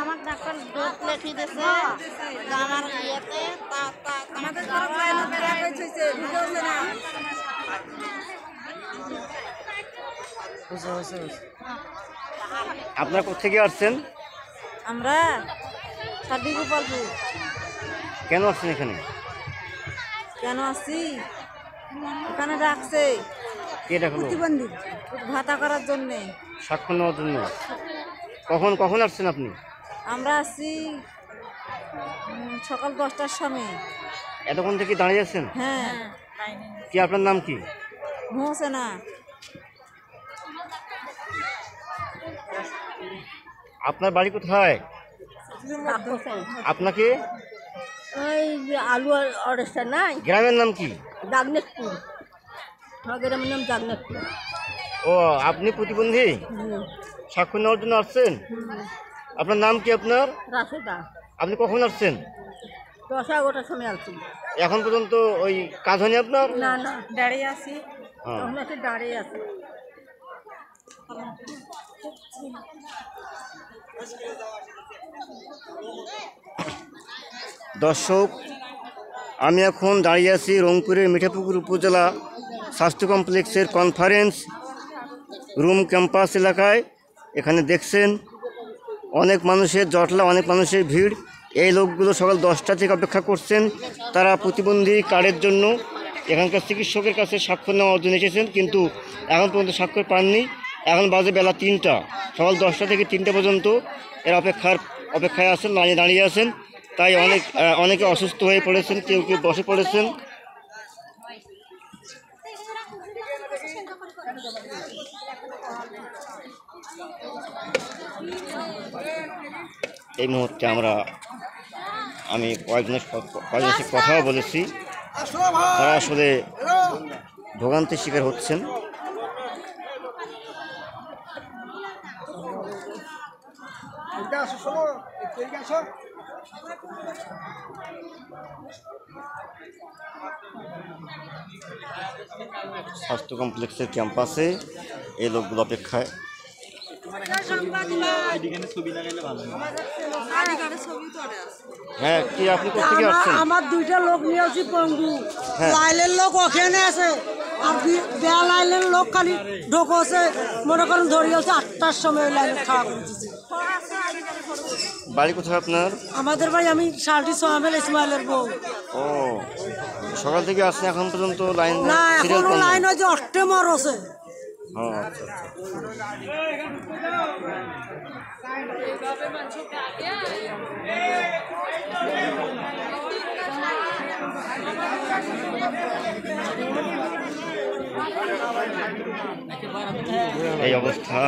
আমার doctor dose লেখি দিয়েছে আমার ইয়েতে আপনারা কোথেকে আসছেন? আমরা গোপালপুর। কেন আসছেন এখানে? কেন আসছি? এখানে ডাকছে কে ডাকলো? প্রতিবন্ধী ভাতা করার জন্যে, স্বাক্ষর নেওয়ার জন্য। কখন আসছেন আপনি? আমরা আসছি সকাল 10টার সময়। এতক্ষণ থেকে দাঁড়িয়ে আছেন? হ্যাঁ। কি আপনার নাম কি? মোহসেনা। আপনার বাড়ি কোথায়? আপনাকে ওই আলু অরেস্টা নাই, গ্রামের নাম কি? জাগনেকপুর। গ্রামের নাম জাগনেকপুর। ও, আপনি প্রতিবন্ধী? স্বাক্ষর নেওয়ার জন্য আসছেন? আপনার নাম কি আপনার? রাশেদা। আপনি কখন আসছেন? 10-11টার সময় আসছি। এখন পর্যন্ত ওই কাজ হয়নি আপনার? না না, দাঁড়িয়ে আছি। হ্যাঁ। তখন একটু দাঁড়িয়ে আছি। দর্শক, আমি এখন দাঁড়িয়ে আছি রংপুরের মিঠাপুকুর উপজেলা স্বাস্থ্য কমপ্লেক্সের কনফারেন্স রুম ক্যাম্পাস এলাকায়। এখানে দেখছেন অনেক মানুষের জটলা, অনেক মানুষের ভিড়। এই লোকগুলো সকাল 10টা থেকে অপেক্ষা করছেন। তারা প্রতিবন্ধী কার্ডের জন্য এখানকার চিকিৎসকের কাছে স্বাক্ষর নেওয়ার জন্য এসেছেন, কিন্তু এখন পর্যন্ত স্বাক্ষর পাননি। এখন বাজে বেলা 3টা। সকাল 10টা থেকে 3টা পর্যন্ত এর অপেক্ষায় আছেন, লাইনে দাঁড়িয়ে আছেন। তাই অনেকে অসুস্থ হয়ে পড়েছেন, কেউ কেউ বসে পড়েছেন। এই মুহূর্তে আমি কয়েকজনের সাথে কথাও বলেছি। তারা আসলে ভোগান্তির শিকার হচ্ছেন। স্বাস্থ্য কমপ্লেক্সের ক্যাম্পাসে এই লোকগুলো অপেক্ষায়। হ্যাঁ, কি আপনি কোথেকে আসছেন? আমার 2টা লোক নিয়ে আসি পঙ্গু। লাইলের লোক ওখানে আছে, আর লাইলের লোক খালি ঢোকছে। মনে করেন ধরিয়ে আছে 8টার সময় লাইনে খাওয়া করতেছি। বাড়ি কোথায় আপনার? আমাদের ভাই আমি শালটি সোহামেল ইসমাইলের বউ। ও, সকাল থেকে আসছেন, এখন পর্যন্ত লাইন? না, এখনো লাইন হয় যে 8টে মর আছে। আচ্ছা। এই অবস্থা।